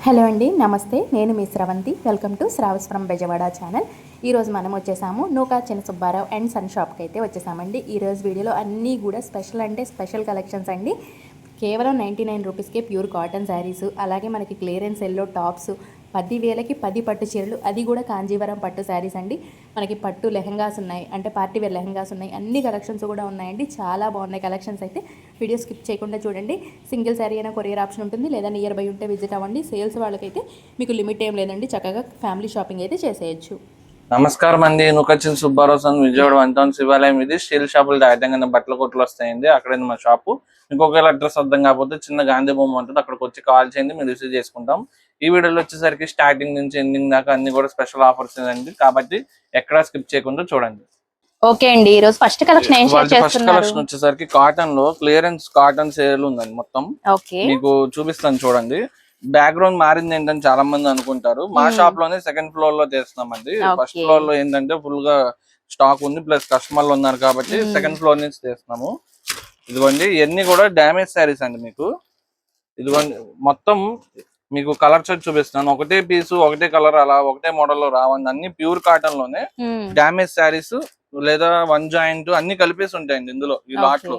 Hello అండి, నమస్తే. నేను మీ Sravanthi. Welcome to Sravas from Bezawada channel. ఈరోజు మనం వచ్చేసాము నూకా చిన్న సుబ్బారావు అండ్ సన్ షాప్కి అయితే వచ్చేసామండి. ఈరోజు వీడియోలో అన్నీ కూడా స్పెషల్ అంటే స్పెషల్ కలెక్షన్స్ అండి. కేవలం 99 రూపీస్కే ప్యూర్ కాటన్ శారీస్, అలాగే మనకి క్లియరెన్స్ ఎల్లో టాప్స్, 10,000కి 10 పట్టు చీరలు, అది కూడా కాంజీవరం పట్టు శారీస్ అండి. మనకి పట్టు లెహంగాస్ ఉన్నాయి, అంటే పార్టీ వేర్ లెహంగాస్ ఉన్నాయి, అన్ని కలెక్షన్స్ కూడా ఉన్నాయండి. చాలా బాగున్నాయి కలెక్షన్స్ అయితే. వీడియో స్కిప్ చేయకుండా చూడండి. సింగిల్ శారీ అయినా కొరియర్ ఆప్షన్ ఉంటుంది, లేదా నియర్ బై ఉంటే విజిట్ అవ్వండి. సేల్స్ వాళ్ళకైతే మీకు లిమిట్ ఏం లేదండి, చక్కగా ఫ్యామిలీ షాపింగ్ అయితే చేసేయచ్చు. నమస్కారం అండి. నుకచ్చిన్ సుబ్బారావు విజయవాడ 1 శివాలయం. ఇది స్టీల్ షాపులు దాటంగానే బట్టల కొట్లు వస్తాయండి. అక్కడే మా షాపు. ఇంకొక అడ్రస్ అర్థం కాకపోతే చిన్న గాంధీ బొమ్మ ఉంటుంది, అక్కడికి వచ్చి కాల్ చేయండి, మేము రిసీవ్ చేసుకుంటాం. ఈ వీడియోలో వచ్చేసరికి స్టార్టింగ్ నుంచి ఎండింగ్ దాకా అన్ని కూడా స్పెషల్ ఆఫర్స్ అండి, కాబట్టి ఎక్కడా స్కిప్ చేయకుండా చూడండి. ఓకే అండి, ఈ రోజు ఫస్ట్ కలెక్షన్ ఏం షేర్ చేస్తున్నారు? ఫస్ట్ కలెక్షన్ వచ్చేసరికి కాటన్ లో క్లియరెన్స్ కాటన్ సేల్ ఉందండి మొత్తం. మీకు చూపిస్తాను చూడండి. బ్యాక్గ్రౌండ్ మారింది ఏంటని చాలా మంది అనుకుంటారు. మా షాప్ లోనే సెకండ్ ఫ్లోర్ లో చేస్తున్నామండి. ఫస్ట్ ఫ్లోర్ లో ఏంటంటే ఫుల్ గా స్టాక్ ఉంది, ప్లస్ కస్టమర్లు ఉన్నారు కాబట్టి సెకండ్ ఫ్లోర్ నుంచి చేస్తున్నాము. ఇదిగోండి, ఇవన్నీ కూడా డ్యామేజ్ శారీస్ అండి. మీకు ఇదిగోండి మొత్తం మీకు కలర్ షర్ట్ చూపిస్తున్నాను. ఒకటే పీసు ఒకటే కలర్ అలా ఒకటే మోడల్ లో రావండి. అన్ని ప్యూర్ కాటన్ లోనే డ్యామేజ్ శారీస్ లేదా వన్ జాయింట్ అన్ని కలిపేసి ఉంటాయండి ఇందులో, ఈ లాట్ లో.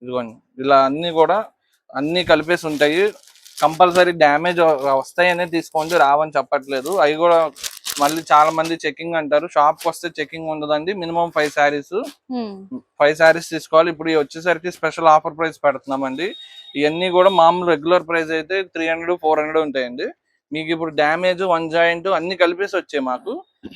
ఇదిగోండి ఇలా అన్ని కూడా అన్ని కలిపేసి ఉంటాయి. కంపల్సరీ డ్యామేజ్ వస్తాయనే తీసుకోండి, రావని చెప్పట్లేదు. అవి కూడా మళ్ళీ చాలా మంది చెకింగ్ అంటారు. షాప్ కి వస్తే చెకింగ్ ఉండదండి. మినిమం 5 శారీస్ తీసుకోవాలి. ఇప్పుడు వచ్చేసరికి స్పెషల్ ఆఫర్ ప్రైస్ పెడుతున్నామండి. ఇవన్నీ కూడా మామూలు రెగ్యులర్ ప్రైస్ అయితే 300, 400 ఉంటాయండి. మీకు ఇప్పుడు డ్యామేజ్ వన్ జాయింట్ అన్ని కలిపేసి వచ్చాయి మాకు,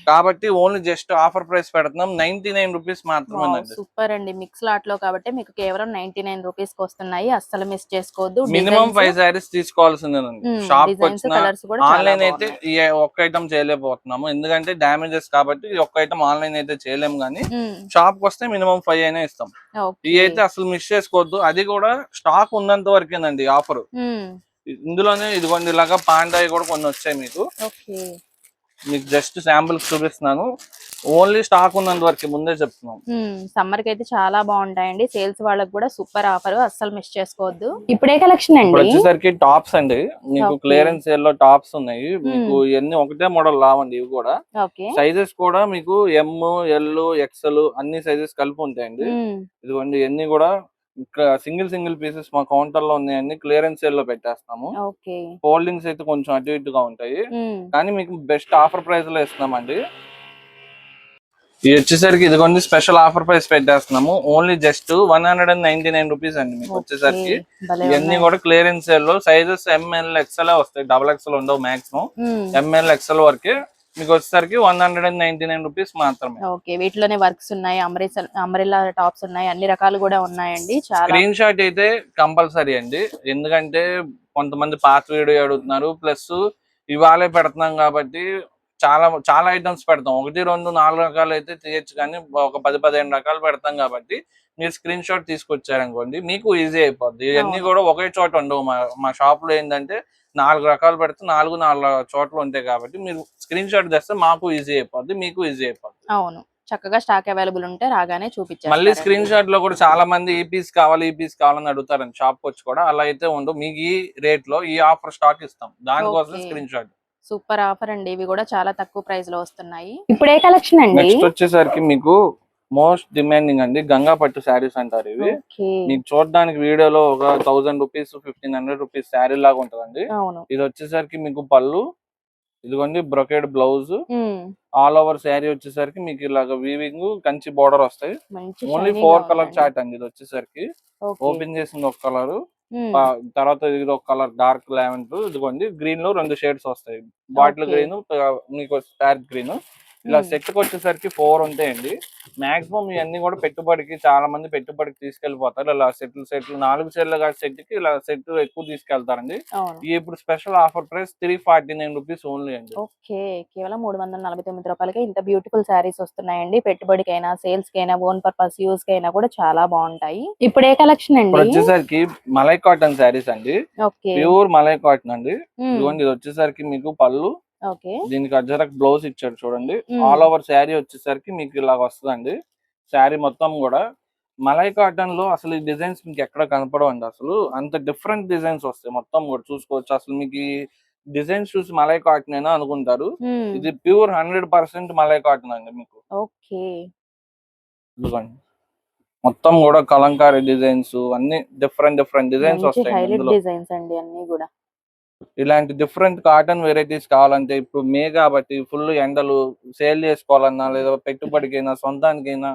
కాబట్టి ఓన్లీ జస్ట్ ఆఫర్ ప్రైస్ పెడుతున్నాం. 99 రూపీస్ మాత్రమే. సూపర్ అండి. మిక్స్ లాట్ లో కాబట్టి మీకు కేవలం 99 రూపీస్ కి వస్తున్నాయి. అస్సలు మిస్ చేసుకోవద్దు. మినిమం 5 శారీస్ తీసుకోవాల్సిందేనండి. షాప్ కి వచ్చిన ఆన్లైన్ అయితే ఈ ఒక్క ఐటమ్ చేయలేకపోతున్నాము, ఎందుకంటే డ్యామేజెస్ కాబట్టి. ఒక్క ఐటమ్ ఆన్లైన్ అయితే చేయలేము, కానీ షాప్ కి వస్తే మినిమం 5 అయినా ఇస్తాం. ఇవి అయితే అసలు మిస్ చేసుకోవద్దు. అది కూడా స్టాక్ ఉన్నంత వరకేనండి ఆఫర్. ఇందులోనే ఇదిగోండి ఇలాగా పాండాయి కూడా కొన్ని వచ్చాయి మీకు. జస్ట్ శాంపుల్స్ చూపిస్తున్నాను. ఓన్లీ స్టాక్ ఉన్నంత వరకు ముందే చెప్తున్నాం. సమ్మర్ కి అయితే చాలా బాగుంటాయండి. సేల్స్ వాళ్ళకి కూడా సూపర్ ఆఫర్, అస్సలు మిస్ చేసుకోవద్దు. ఇప్పుడే కలెక్షన్ అండి. వచ్చేసరికి టాప్స్ అండి. మీకు క్లియరెన్స్ సేల్ లో టాప్స్ ఉన్నాయి. మీకు ఇవన్నీ ఒకటే మోడల్ రావండి. ఇవి కూడా సైజెస్ కూడా మీకు ఎం, ఎల్, ఎక్స్ఎల్ అన్ని సైజెస్ కలిపి ఉంటాయండి. ఇదిగోండి ఇవన్నీ కూడా ఇక్కడ సింగిల్ పీసెస్ మా కౌంటర్ లో ఉన్నాయండి. క్లియరెన్స్ సేల్ లో పెట్టేస్తాము. ఫోల్డింగ్స్ అయితే కొంచెం అటు ఇటుగా ఉంటాయి, కానీ మీకు బెస్ట్ ఆఫర్ ప్రైస్ లో ఇస్తున్నామండి. ఇది వచ్చేసరికి ఇదిగోండి స్పెషల్ ఆఫర్ ప్రైస్ పెట్టేస్తున్నాము. ఓన్లీ జస్ట్ 199 రూపీస్ అండి. మీకు వచ్చేసరికి ఇవన్నీ కూడా క్లియరెన్స్ సేల్ లో సైజెస్ ఎంఎల్, ఎక్స్ఎల్ వస్తాయి. డబుల్ ఎక్స్ఎల్ ఉండవు, మాక్సిమం ఎంఎల్, ఎక్స్ఎల్ వరకే. మీకు వచ్చేసరికి 199 రూపీస్ మాత్రమే. వీటిలోనే వర్క్స్ ఉన్నాయి, అంబ్రెల్లా టాప్స్ ఉన్నాయి, అన్ని రకాలు కూడా ఉన్నాయండి. స్క్రీన్ షాట్ అయితే కంపల్సరీ అండి, ఎందుకంటే కొంతమంది పాత వీడియో అడుగుతున్నారు. ప్లస్ ఇవాళే పెడుతున్నాం కాబట్టి చాలా చాలా ఐటమ్స్ పెడతాం. 1, 2, 4 రకాలు అయితే తీయచ్చు, కానీ ఒక 10-15 రకాలు పెడతాం కాబట్టి మీరు స్క్రీన్ షాట్ తీసుకొచ్చారనుకోండి మీకు ఈజీ అయిపోద్ది. ఇవన్నీ కూడా ఒకే చోట ఉండవు. మా షాప్ లో ఏంటంటే 4 రకాలు పెడితే 4 చోట్ల ఉంటాయి, కాబట్టి మీరు స్క్రీన్ షాట్ తెస్తే మాకు ఈజీ అయిపోద్ది, మీకు ఈజీ అయిపోద్ది. అవును, చక్కగా స్టాక్ అవైలబుల్ ఉంటే రాగానే చూపించారు. మళ్ళీ స్క్రీన్ షాట్ లో కూడా చాలా మంది ఈ పీస్ కావాలని అడుగుతారండి. షాప్ వచ్చి కూడా అలా అయితే ఉండవు. మీకు ఈ రేట్ లో ఈ ఆఫర్ స్టాక్ ఇస్తాం, దానికోసం స్క్రీన్ షాట్. సూపర్ ఆఫర్ అండి. ఇవి కూడా చాలా తక్కువ ప్రైస్ లో వస్తున్నాయి. ఇప్పుడే కలెక్షన్ అండి. నెక్స్ట్ వచ్చేసరికి మీకు మోస్ట్ డిమాండింగ్ అండి, గంగా పట్టు శారీస్ అంటారు. ఇవి మీకు చూడడానికి వీడియోలో ఒక 1000 రూపీస్, 1500 రూపీస్ శారీ లాగా ఉంటదండి. ఇది వచ్చేసరికి మీకు పళ్ళు, ఇదిగోండి brocade blouse, all over sari వచ్చేసరికి మీకు ఇలాగ వీవింగ్ కంచి బోర్డర్ వస్తాయి. ఓన్లీ 4 కలర్ చార్ట్ అండి. ఇది వచ్చేసరికి ఓపెన్ చేసింది ఒక కలర్, తర్వాత ఇది ఒక కలర్ డార్క్ లావెండర్, ఇదిగోండి గ్రీన్ లో 2 షేడ్స్ వస్తాయి. బాటిల్ గ్రీన్, మీకు డార్క్ గ్రీన్. ఇలా సెట్ కి వచ్చేసరికి 4 ఉంటాయండి. మాక్సిమం ఇవన్నీ కూడా పెట్టుబడికి చాలా మంది పెట్టుబడికి తీసుకెళ్లిపోతారు. ఇలా సెట్లు 4 సెట్లు సెట్ కి ఇలా సెట్ ఎక్కువ తీసుకెళ్తారండి. ఇప్పుడు special offer price 349 rupees only అండి. కేవలం 349 రూపాయలకి ఇంత బ్యూటిఫుల్ శారీస్ వస్తున్నాయండి. పెట్టుబడికైనా, సేల్స్ కైనా, ఓన్ పర్పస్ యూస్ కైనా కూడా చాలా బాగుంటాయి. ఇప్పుడు ఏ కలెక్షన్ అండి? వచ్చేసరికి మలై కాటన్ శారీస్ అండి, ప్యూర్ మలై కాటన్ అండి. ఇదిగోండి ఇది వచ్చేసరికి మీకు పళ్ళు, దీనికి అజ్జరక్ బ్లౌజ్ ఇచ్చాడు చూడండి. ఆల్ ఓవర్ శారీ వచ్చేసరికి మీకు ఇలా వస్తుందండి. శారీ మొత్తం కూడా మలై కాటన్ లో అసలు ఈ డిజైన్స్ మీకు ఎక్కడ కనపడవండి. అసలు అంత డిఫరెంట్ డిజైన్స్ వస్తాయి. మొత్తం కూడా చూసుకోవచ్చు. అసలు మీకు డిజైన్స్ చూసి మలై కాటన్ అయినా అనుకుంటారు. ఇది ప్యూర్ 100% మలై కాటన్ అండి మీకు. ఓకే. ఇదిగోండి మొత్తం కూడా కలంకారీ డిజైన్స్ అన్ని డిఫరెంట్ డిజైన్స్ వస్తాయి హైలైట్ డిజైన్స్ అండి అన్ని కూడా. ఇలాంటి డిఫరెంట్ కాటన్ వెరైటీస్ కావాలంటే ఇప్పుడు మే కాబట్టి ఫుల్ ఎండలు, సేల్ చేసుకోవాలన్నా లేదా పెట్టుబడికైనా సొంతానికైనా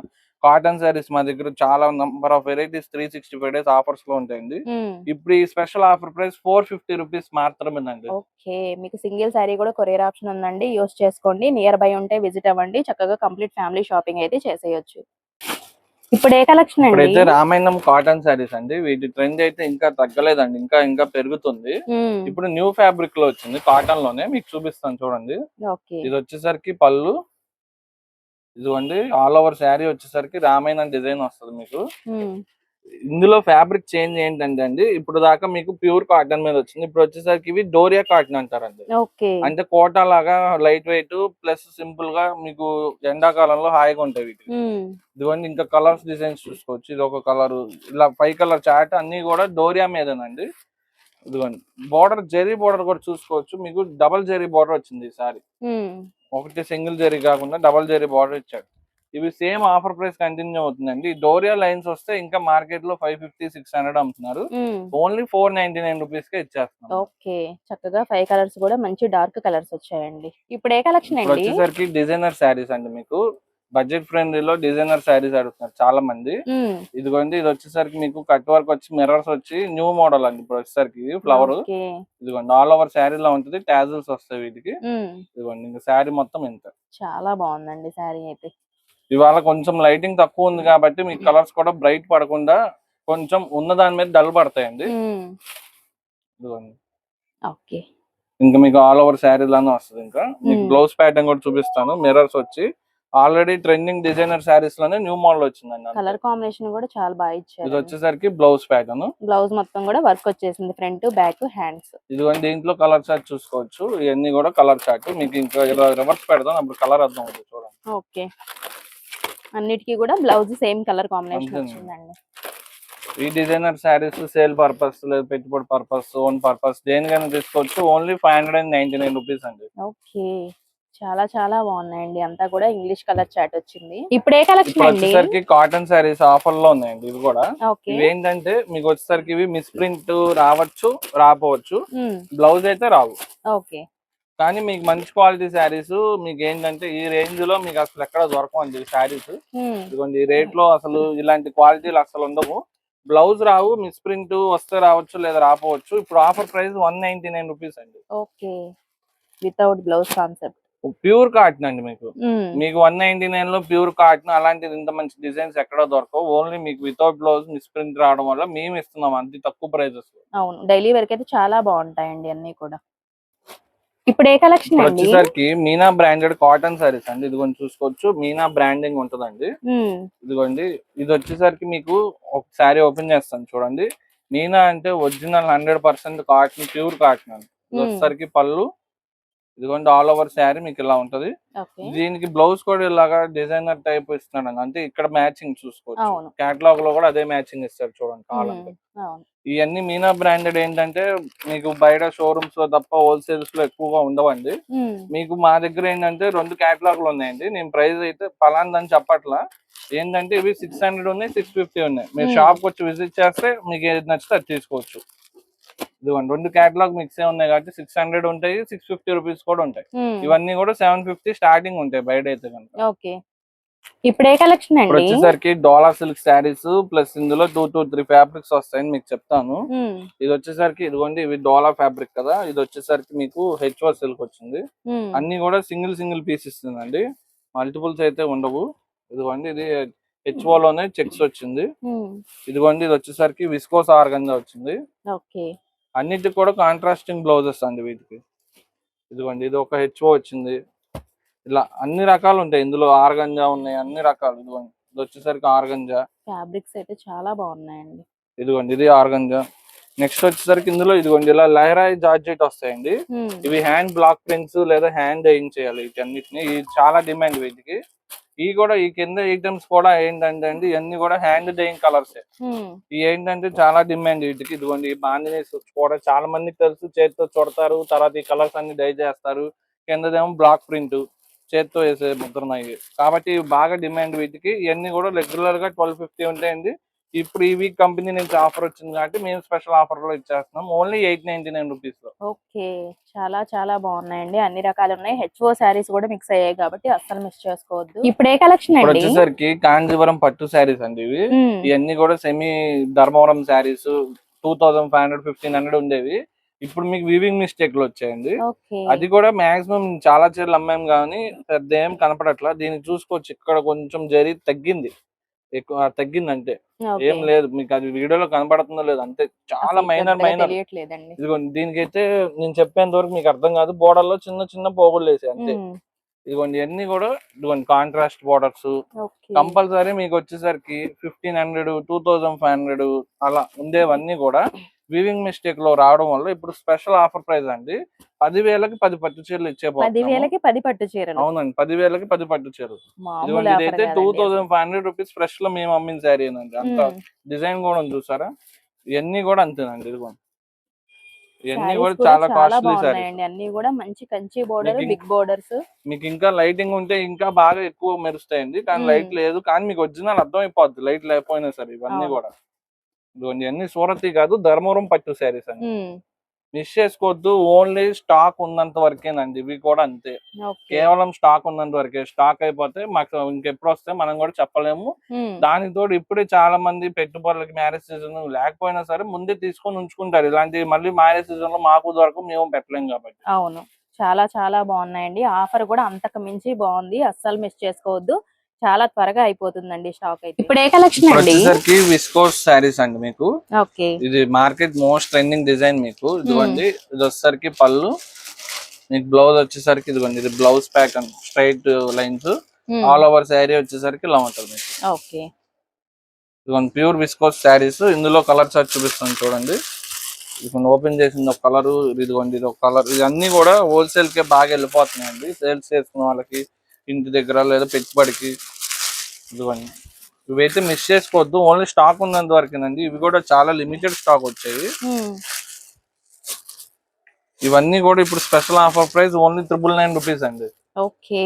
కాటన్ శారీస్ మా దగ్గర చాలా number of varieties 365 days offers లో ఉంటాయండి. ఇప్పుడు ఈ స్పెషల్ ఆఫర్ ప్రైస్ 450 రూపీస్ మాత్రమేనండి. ఓకే, మీకు సింగిల్ శారీ కూడా కొరియర్ ఆప్షన్ ఉందండి, యూస్ చేసుకోండి. నియర్ బై ఉంటే విజిట్ అవ్వండి, చక్కగా కంప్లీట్ ఫ్యామిలీ షాపింగ్ అయితే చేసేయొచ్చు. ఇప్పుడు ఏ కలెక్షన్ అండి? ఇప్పుడైతే రామాయణం కాటన్ శారీస్ అండి. వీటి ట్రెండ్ అయితే ఇంకా తగ్గలేదండి, ఇంకా పెరుగుతుంది. ఇప్పుడు న్యూ ఫ్యాబ్రిక్ లో వచ్చింది కాటన్ లోనే, మీకు చూపిస్తాను చూడండి. ఇది వచ్చేసరికి పళ్ళు, ఇదిగోండి ఆల్ ఓవర్ శారీ వచ్చేసరికి రామాయణం డిజైన్ వస్తుంది మీకు. ఇందులో ఫ్యాబ్రిక్ చేంజ్ ఏంటంటే అండి, ఇప్పుడు దాకా మీకు ప్యూర్ కాటన్ మీద వచ్చింది, ఇప్పుడు వచ్చేసరికి ఇవి డోరియా కాటన్ అంటారండి. అంటే కోటా లాగా లైట్ వెయిట్ ప్లస్ సింపుల్ గా మీకు ఎండాకాలంలో హాయిగా ఉంటాయి వీటి. ఇదిగోండి ఇంకా కలర్స్ డిజైన్స్ చూసుకోవచ్చు. ఇది ఒక కలర్, ఇలా 5 కలర్ చార్ట్ అన్ని కూడా డోరియా మీదనండి. ఇదిగోండి బోర్డర్, జెరీ బోర్డర్ కూడా చూసుకోవచ్చు. మీకు డబల్ జెరీ బోర్డర్ వచ్చింది ఈసారి, ఒకటి సింగిల్ జెరీ కాకుండా డబల్ జెరీ బోర్డర్ ఇచ్చాడు. ఇవి సేమ్ ఆఫర్ ప్రైస్ కంటిన్యూ అవుతుందండి. డోరియా లైన్స్ వస్తే ఇంకా మార్కెట్ లో 550-600 అమ్ముతున్నారు, ఓన్లీ 499 రూపీస్ కే ఇచ్చేస్తున్నాం. ఓకే, చక్కగా 5 కలర్స్ కూడా మంచి డార్క్ కలర్స్ వచ్చాయండి. ఇప్పుడు ఏ కలెక్షన్ అండి? వచ్చేసరికి డిజైనర్ శారీస్ అండి. మీకు బడ్జెట్ ఫ్రెండ్లీలో డిజైనర్ శారీస్ అడుగుతున్నారు చాలా మంది. ఇదిగోండి ఇది వచ్చేసరికి మీకు కట్ వర్క్ వచ్చి మిర్రర్స్ వచ్చి న్యూ మోడల్ అండి. ఇప్పుడు వచ్చేసరికి ఫ్లవర్, ఇదిగోండి ఆల్ ఓవర్ శారీ లా ఉంటుంది, టాజిల్స్ వస్తాయి వీటికి. ఇదిగోండి ఇంకా శారీ మొత్తం ఇంత చాలా బాగుందండి శారీ అయితే. ఇవాళ కొంచెం లైటింగ్ తక్కువ ఉంది కాబట్టి మీకు కలర్స్ కూడా బ్రైట్ పడకుండా కొంచెం ఉన్న దాని మీద డల్ పడతాయండి. ఇంకా మీకు ఆల్ ఓవర్ శారీ లానే వస్తుంది. ఇంకా మీకు బ్లౌజ్ ప్యాటర్న్ కూడా చూపిస్తాను. మిర్రర్స్ వచ్చి ఆల్రెడీ ట్రెండింగ్ డిజైనర్ శారీస్ లోనే న్యూ మోడల్ వచ్చిందండి. కలర్ కాంబినేషన్ కూడా చాలా బాగా ఇచ్చారు. ఇది వచ్చేసరికి బ్లౌజ్ ప్యాటర్న్, బ్లౌజ్ మొత్తం కూడా వర్క్ వచ్చేసింది, ఫ్రంట్ బ్యాక్ హ్యాండ్స్. ఇదిగోండి దీంట్లో కలర్ చార్ట్ చూసుకోవచ్చు. ఇవన్నీ కూడా కలర్ చార్ట్. మీకు ఇంకా రివర్స్ పెడతాను, అప్పుడు కలర్ అర్థం అవుతుంది చూడండి. ఓకే, అన్నిటికీ కూడా బ్లౌజ్ సేమ్ కలర్ కాంబినేషన్ వచ్చిందండి. ఈ డిజైనర్ శారీస్ సేల్ పర్పస్ లేదా పెట్టుబడి పర్పస్, ఓన్ పర్పస్ దేనికైనా తీసుకోవచ్చు. ఓన్లీ 599 రూపీస్ అండి. ఓకే, చాలా చాలా బాగున్నాయండి. అంతా కూడా ఇంగ్లీష్ కలర్ చాట్ వచ్చింది. ఇప్పుడు ఏ కలెక్షన్ అండి? వచ్చేసరికి కాటన్ శారీస్ ఆఫర్ లో ఉన్నాయండి. ఇవి కూడా ఇవి ఏంటంటే మీకు వచ్చేసరికి ఇవి మిస్ ప్రింట్ రావచ్చు, రాపోవచ్చు, బ్లౌజ్ అయితే రావు. ఓకే, కానీ మీకు మంచి క్వాలిటీ శారీస్ మీకు ఏంటంటే ఈ రేంజ్ లో మీకు అసలు ఎక్కడ దొరకవండి శారీస్. ఇదిగోండి ఈ రేట్ లో అసలు ఇలాంటి క్వాలిటీలు అసలు ఉండవు. బ్లౌజ్ రావు, మిస్ ప్రింట్ వస్తే రావచ్చు లేదా రాపోవచ్చు. ఇప్పుడు ఆఫర్ ప్రైస్ 199 రూపీస్ అండి. Okay, without blouse concept, pure cotton అండి. మీకు 199 లో ప్యూర్ కాటన్ అలాంటిది ఇంత మంచి డిజైన్స్ ఎక్కడో దొరకవు. ఓన్లీ మీకు వితౌట్ బ్లౌజ్ మిస్ ప్రింట్ రావడం వల్ల మేము ఇస్తున్నాం అంత తక్కువ ప్రైజెస్. అవును, డైలీ వేర్ అయితే చాలా బాగుంటాయండి అన్ని కూడా. ఇప్పుడు ఏ కలెక్షన్ అండి? వచ్చేసరికి మీనా బ్రాండెడ్ కాటన్ సారీస్ అండి. ఇది కొంచెం చూసుకోవచ్చు, మీనా బ్రాండింగ్ ఉంటదండి. ఇదిగోండి ఇది వచ్చేసరికి మీకు ఒక శారీ ఓపెన్ చేస్తాను చూడండి. మీనా అంటే ఒరిజినల్ 100% కాటన్, ప్యూర్ కాటన్ అండి. ఇది వచ్చేసరికి పళ్ళు, ఇదిగోండి ఆల్ ఓవర్ శారీ మీకు ఇలా ఉంటది. దీనికి బ్లౌజ్ కూడా ఇలాగా డిజైనర్ టైప్ ఇస్తున్నాడు, అంటే ఇక్కడ మ్యాచింగ్ చూసుకోవచ్చు. కేటలాగ్ లో కూడా అదే మ్యాచింగ్ ఇస్తారు చూడండి కావాలంటే. ఇవన్నీ మీనా బ్రాండెడ్ ఏంటంటే మీకు బయట షోరూమ్స్ లో తప్ప హోల్సేల్స్ లో ఎక్కువగా ఉండవండి. మీకు మా దగ్గర ఏంటంటే 2 కేటలాగ్లు ఉన్నాయండి. నేను ప్రైస్ అయితే పలాందని చెప్పట్లా, ఏంటంటే ఇవి 600 ఉన్నాయి, 650 ఉన్నాయి. మీరు షాప్ వచ్చి విజిట్ చేస్తే మీకు ఏది నచ్చితే అది తీసుకోవచ్చు. ఇదిగోండి 2 కేటలాగ్ మిక్సే ఉన్నాయి కాబట్టి 600 ఉంటాయి, 650 రూపీస్ కూడా ఉంటాయి. ఇవన్నీ కూడా 750 స్టార్టింగ్ ఉంటాయి బయట అయితే కనుక. ఇప్పుడు ఏ కలెక్షన్ అండి? వచ్చేసరికి డోలా సిల్క్ శారీస్ ప్లస్ ఇందులో 2 to 3 ఫ్యాబ్రిక్స్ వస్తాయని మీకు చెప్తాను. ఇది వచ్చేసరికి ఇదిగోండి ఇవి డోలా ఫ్యాబ్రిక్ కదా, ఇది వచ్చేసరికి మీకు హెచ్ఓ సిల్క్ వచ్చింది. అన్ని కూడా సింగిల్ పీస్ ఇస్తుందండి, మల్టిపుల్స్ అయితే ఉండవు. ఇదిగోండి ఇది హెచ్ఓ లోనే చెక్స్ వచ్చింది. ఇదిగోండి ఇది వచ్చేసరికి విస్కోస్ ఆర్గంజా వచ్చింది. అన్నిటికి కూడా కాంట్రాస్టింగ్ బ్లౌజెస్ అండి వీటికి. ఇదిగోండి ఇది ఒక హెచ్ఓ వచ్చింది. ఇలా అన్ని రకాలు ఉంటాయి ఇందులో, ఆర్గంజా ఉన్నాయి, అన్ని రకాలు. ఇదిగోండి ఇది వచ్చేసరికి ఆర్గంజా ఫ్యాబ్రిక్స్ అయితే చాలా బాగున్నాయండి. ఇదిగోండి ఇది ఆర్గంజా. నెక్స్ట్ వచ్చేసరికి ఇందులో ఇదిగోండి ఇలా లైరాయి జార్జెట్ వస్తాయండి. ఇవి హ్యాండ్ బ్లాక్ ప్రింట్స్ లేదా హ్యాండ్ డైయింగ్ చేయాలి వీటన్నిటిని, ఇది చాలా డిమాండ్ వీటికి. ఈ కూడా ఈ కింద ఐటమ్స్ కూడా ఏంటంటే అండి ఇవన్నీ కూడా హ్యాండ్ డైయింగ్ కలర్స్. ఇవి ఏంటంటే చాలా డిమాండ్ వీటికి. ఇదిగోండి ఈ బాందిని కూడా చాలా మందికి తెలుసు, చేతితో చుడతారు, తర్వాత ఈ కలర్స్ అన్ని డై చేస్తారు. కిందదేమో బ్లాక్ ప్రింట్, చేతితో వేసే ముద్రనాయి. కాబట్టి ఇవి బాగా డిమాండ్ వీటికి. ఇవన్నీ కూడా రెగ్యులర్ గా 1250 ఉంటాయండి. ఇప్పుడు ఈ వీక్ కంపెనీ నుంచి ఆఫర్ వచ్చింది కాబట్టి మేము స్పెషల్ ఆఫర్ లో ఇచ్చేస్తున్నాం, ఓన్లీ 899 రూపీస్ లో. ఓకే, చాలా చాలా బాగున్నాయండి, అన్ని రకాలు ఉన్నాయి. హెచ్ఓ శారీస్ కూడా మిక్స్ అయ్యాయి కాబట్టి అస్సలు మిస్ చేసుకోవద్దు. ఇప్పుడు ఏ కలెక్షన్ ఇప్పుడు అండి? వచ్చేసరికి కాంజీవరం పట్టు శారీస్ అండి ఇవి. ఇవన్నీ కూడా సెమీ ధర్మవరం శారీస్ 2500 1500 ఉండేవి. ఇప్పుడు మీకు వీవింగ్ మిస్టేక్ లో వచ్చాయండి. అది కూడా మాక్సిమం చాలా చీరలు అమ్మాం కానీ పెద్ద ఏం కనపడట్లా. దీనికి చూసుకోవచ్చు, ఇక్కడ కొంచెం జరి తగ్గింది, ఎక్కువ తగ్గింది అంతే, ఏం లేదు. మీకు అది వీడియోలో కనబడుతుందో లేదు అంతే, చాలా మైనర్. ఇదిగోండి దీనికైతే నేను చెప్పేంత వరకు మీకు అర్థం కాదు, బోర్డర్ లో చిన్న చిన్న పోగులు వేసాయి అంతే. ఇదిగోండి ఇవన్నీ కూడా ఇదిగోండి కాంట్రాస్ట్ బోర్డర్స్. కంపల్సరీ మీకు వచ్చేసరికి 1500 2500 అలా ఉండేవన్నీ కూడా వీవింగ్ మిస్టేక్ లో రావడం వల్ల ఇప్పుడు స్పెషల్ ఆఫర్ ప్రైస్ అండి. 10,000కి 10 పట్టు చీరలు ఇచ్చేపోతున్నాము. 10,000కి 10 పట్టు చీరలు? అవునండి, 10,000కి 10 పట్టు చీరలు. ఇదిగోండి ఇదైతే 2500 రూపీస్ ఫ్రెష్ లో మేము అమ్మిన శారీ అండి. అంత డిజైన్ కూడా చూసారా, ఇవన్నీ కూడా అంతేనండి. ఇదిగోండి ఇవన్నీ కూడా చాలా కాస్ట్లీ శారీ, అన్ని కూడా మంచి కంచి బోర్డర్, బిగ్ బోర్డర్స్. మీకు ఇంకా లైటింగ్ ఉంటే ఇంకా బాగా ఎక్కువ మెరుస్తాయండి, కానీ లైట్ లేదు. కానీ మీకు ఒరిజినల్ అర్థం అయిపోద్ది లైట్ లేకపోయినా సరే. ఇవన్నీ కూడా ఇవన్నీ సూరత్ కాదు, ధర్మవరం పట్టు శారీస్ అండి. మిస్ చేసుకోవద్దు, ఓన్లీ స్టాక్ ఉన్నంత వరకేనండి. ఇవి కూడా అంతే, కేవలం స్టాక్ ఉన్నంత వరకే. స్టాక్ అయిపోతే మాకు ఇంకెప్పుడు వస్తే మనం కూడా చెప్పలేము. దానికి తోడు ఇప్పుడే చాలా మంది పెట్టుబడులకి మ్యారేజ్ సీజన్ లేకపోయినా సరే ముందే తీసుకొని ఉంచుకుంటారు. ఇలాంటి మళ్ళీ మ్యారేజ్ సీజన్ లో మాకు దొరకు మేము పెట్టలేము కాబట్టి. అవును, చాలా చాలా బాగున్నాయండి. ఆఫర్ కూడా అంతకు మించి బాగుంది, అస్సలు మిస్ చేసుకోవద్దు. చాలా త్వరగా అయిపోతుందండి స్టాక్ అయితే. ఇప్పుడు ఏ కలెక్షన్ అండి? వచ్చేసరికి విస్కోస్ శారీస్ అండి మీకు. ఓకే, ఇది మార్కెట్ మోస్ట్ ట్రెండింగ్ డిజైన్ మీకు. ఇదిగోండి ఇది వచ్చేసరికి పళ్ళు, మీకు బ్లౌజ్ వచ్చేసరికి ఇదిగోండి ఇది blouse pattern, straight lines. All over sari వచ్చేసరికి ఇలా ఉంటుంది మీకు. ఓకే, ఇదిగోండి ప్యూర్ విస్కోస్ శారీస్. ఇందులో కలర్ చార్ట్ చూపిస్తాను చూడండి. ఇప్పుడు ఓపెన్ చేసింది ఒక కలర్, ఇదిగోండి ఇది ఒక కలర్. ఇవన్నీ కూడా హోల్సేల్ కే బాగా వెళ్ళిపోతున్నాయండి, సేల్స్ చేసుకున్న వాళ్ళకి, ఇంటి దగ్గర లేదా పెట్టుబడికి. ఇదిగోండి ఇవైతే మిస్ చేసుకోవద్దు, ఓన్లీ స్టాక్ ఉన్నంత వరకేనండి. ఇవి కూడా చాలా లిమిటెడ్ స్టాక్ వచ్చాయి. ఇవన్నీ కూడా ఇప్పుడు special offer price only 999 rupees అండి. ఓకే,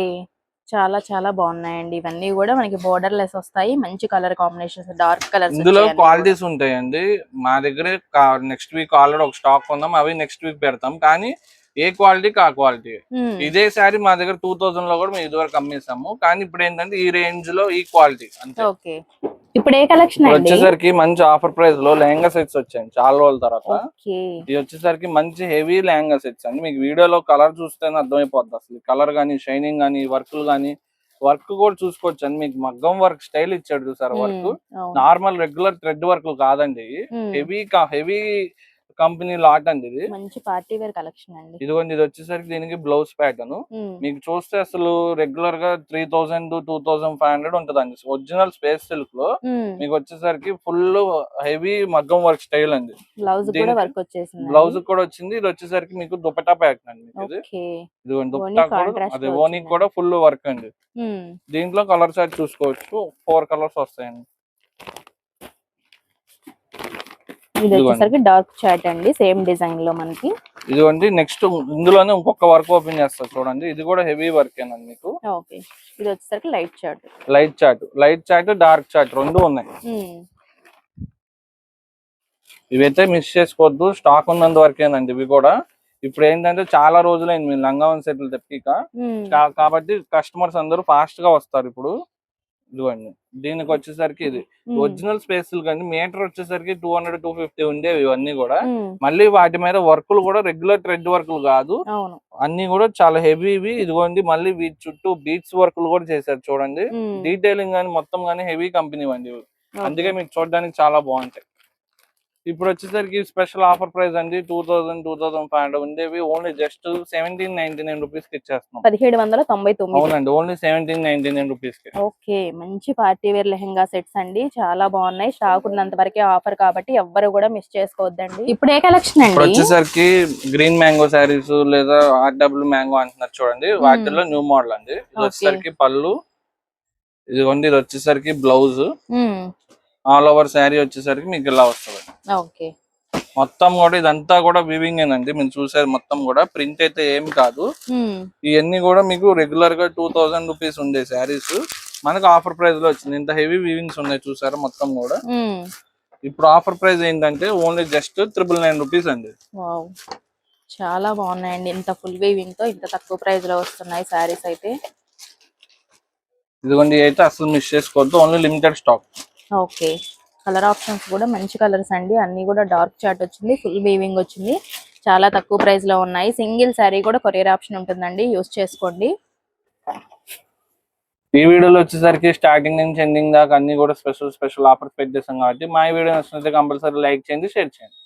చాలా చాలా బాగున్నాయండి. ఇవన్నీ కూడా మనకి బోర్డర్ లెస్ వస్తాయి, మంచి కలర్ కాంబినేషన్స్, డార్క్ కలర్స్. ఇందులో క్వాలిటీస్ ఉంటాయండి. మా దగ్గర నెక్స్ట్ వీక్ ఆల్రెడీ ఒక స్టాక్ ఉందాం, అవి నెక్స్ట్ వీక్ పెడతాం. కానీ ఏ క్వాలిటీకి ఆ క్వాలిటీ. ఇదే శారీ మా దగ్గర 2000 లో కూడా మేము ఇదివరకు అమ్మేసాము, కానీ ఇప్పుడు ఏంటంటే ఈ రేంజ్ లో ఈ క్వాలిటీ అంతే. ఓకే, ఇప్పుడు ఏ కలెక్షన్ వచ్చేసరికి మంచి ఆఫర్ ప్రైస్ లో లెహంగా సెట్స్ వచ్చాయి చాలా రోజుల తర్వాత. ఇది వచ్చేసరికి మంచి హెవీ లెహంగా సెట్స్ అండి. మీకు వీడియోలో కలర్ చూస్తేనే అర్థమైపోద్ది అసలు. కలర్ గానీ, షైనింగ్ గానీ, వర్క్లు గానీ, వర్క్ కూడా చూసుకోవచ్చు అండి. మీకు మగ్గం వర్క్ స్టైల్ ఇచ్చాడు చూసారు. Work normal regular thread work కాదండి, హెవీ కంపెనీ లాట్ అండి. ఇది మంచి పార్టీ వేర్ కలెక్షన్ అండి. ఇదిగోండి ఇది వచ్చేసరికి దీనికి బ్లౌజ్ ప్యాటర్న్. మీకు చూస్తే అసలు రెగ్యులర్ గా 3000 2500 ఉంటదండి. ఒరిజినల్ స్పేస్ సిల్క్ లో మీకు వచ్చేసరికి ఫుల్ హెవీ మగ్గం వర్క్ స్టైల్ అండి. బ్లౌజ్ కూడా వర్క్ వచ్చేసింది, బ్లౌజ్ కూడా వచ్చింది. ఇది వచ్చేసరికి మీకు దుపట్టా ప్యాటర్న్ అండి. ఇదిగోండి దుపట్టా కూడా, అది ఓనీ కూడా ఫుల్ వర్క్ అండి. దీంట్లో కలర్ చార్ట్ చూసుకోవచ్చు, 4 కలర్స్ వస్తాయండి. ఇది వచ్చేసరికి డార్క్ చాట్ అండి, సేమ్ డిజైన్ లో మనకి. ఇదిగోండి నెక్స్ట్ ఇందులోనే ఇంకొక వర్క్ ఓపెన్ చేస్తారు చూడండి. ఇది కూడా హెవీ వర్క్ ఏనండి మీకు. ఓకే, ఇది వచ్చేసరికి లైట్ చాట్ డార్క్ చాట్ రెండు ఉన్నాయి. ఇవైతే మిస్ చేసుకోవద్దు, స్టాక్ ఉన్నంత వరకేనండి. ఇవి కూడా ఇప్పుడు ఏంటంటే చాలా రోజులైంది మీరు లంగావన్ సెట్లు తెప్పిక, కాబట్టి కస్టమర్స్ అందరూ ఫాస్ట్ గా వస్తారు ఇప్పుడు. ఇదిగోండి దీనికి వచ్చేసరికి ఇది ఒరిజినల్ స్పేస్ కానీ మీటర్ వచ్చేసరికి 200 250 ఉండేవి. ఇవన్నీ కూడా మళ్ళీ వాటి మీద వర్కులు కూడా రెగ్యులర్ థ్రెడ్ వర్కులు కాదు, అన్ని కూడా చాలా హెవీవి. ఇదిగోండి మళ్ళీ వీటి చుట్టూ బీట్స్ వర్కులు కూడా చేశారు చూడండి. డీటెయిలింగ్ కానీ మొత్తం కానీ హెవీ కంపెనీ అండి, అందుకే మీకు చూడడానికి చాలా బాగుంటాయి. ఇప్పుడు వచ్చేసరికి స్పెషల్ ఆఫర్ ప్రైస్ అండి 2000 2500 ఉండేవి ఓన్లీ జస్ట్ 1799 రూపీస్ కి ఇచ్చేస్తున్నాం. 1799. అవునండి, ఓన్లీ 1799 రూపీస్ కి. ఓకే, మంచి పార్టీ వేర్ లెహంగా సెట్స్ అండి, చాలా బాగున్నాయి. స్టాక్ ఉన్నంత వరకే ఆఫర్ కాబట్టి ఎవ్వరు కూడా మిస్ చేసుకోవద్దండి. ఇప్పుడు ఏ కలెక్షన్ అండి? వచ్చేసరికి గ్రీన్ మ్యాంగో శారీస్ లేదా RW మ్యాంగో అంటున్నారు చూడండి, వాటిల్లో న్యూ మోడల్ అండి. ఇది వచ్చేసరికి పళ్ళు, ఇదిగోండి ఇది వచ్చేసరికి బ్లౌజ్, ఆల్ ఓవర్ శారీ వచ్చేసరికి మీకు ఇలా వస్తుంది. ఓకే, మొత్తం కూడా ఇదంతా కూడా వీవింగ్ ఏనండి, మీరు చూసేది మొత్తం కూడా ప్రింట్ అయితే ఏం కాదు. ఇవన్నీ కూడా మీకు రెగ్యులర్ గా 2000 రూపీస్ ఉండే శారీస్ మనకు ఆఫర్ ప్రైస్ లో వచ్చింది. ఇంత హెవీ వీవింగ్స్ ఉన్నాయి చూసారా మొత్తం కూడా. ఇప్పుడు ఆఫర్ ప్రైస్ ఏంటంటే ఓన్లీ జస్ట్ 999 రూపీస్ అండి. చాలా బాగున్నాయండి, ఇంత ఫుల్ వీవింగ్ తో ఇంత తక్కువ ప్రైస్ లో వస్తున్నాయి శారీస్ అయితే. ఇదిగోండి అయితే అసలు మిస్ చేసుకోవద్దు, only limited stock. Okay, colour options కూడా మంచి కలర్స్ అండి, అన్ని కూడా డార్క్ చాట్ వచ్చింది, ఫుల్ వీవింగ్ వచ్చింది, చాలా తక్కువ ప్రైస్ లో ఉన్నాయి. సింగిల్ శారీ కూడా కొరియర్ ఆప్షన్ ఉంటుందండి, యూస్ చేసుకోండి. ఈ వీడియోలో వచ్చేసరికి స్టార్టింగ్ నుంచి ఎండింగ్ దాకా అన్ని కూడా స్పెషల్ ఆఫర్స్ పెట్టేసాం కాబట్టి మా వీడియో నచ్చినట్లయితే కంపల్సరీ లైక్ చేయండి, షేర్ చేయండి.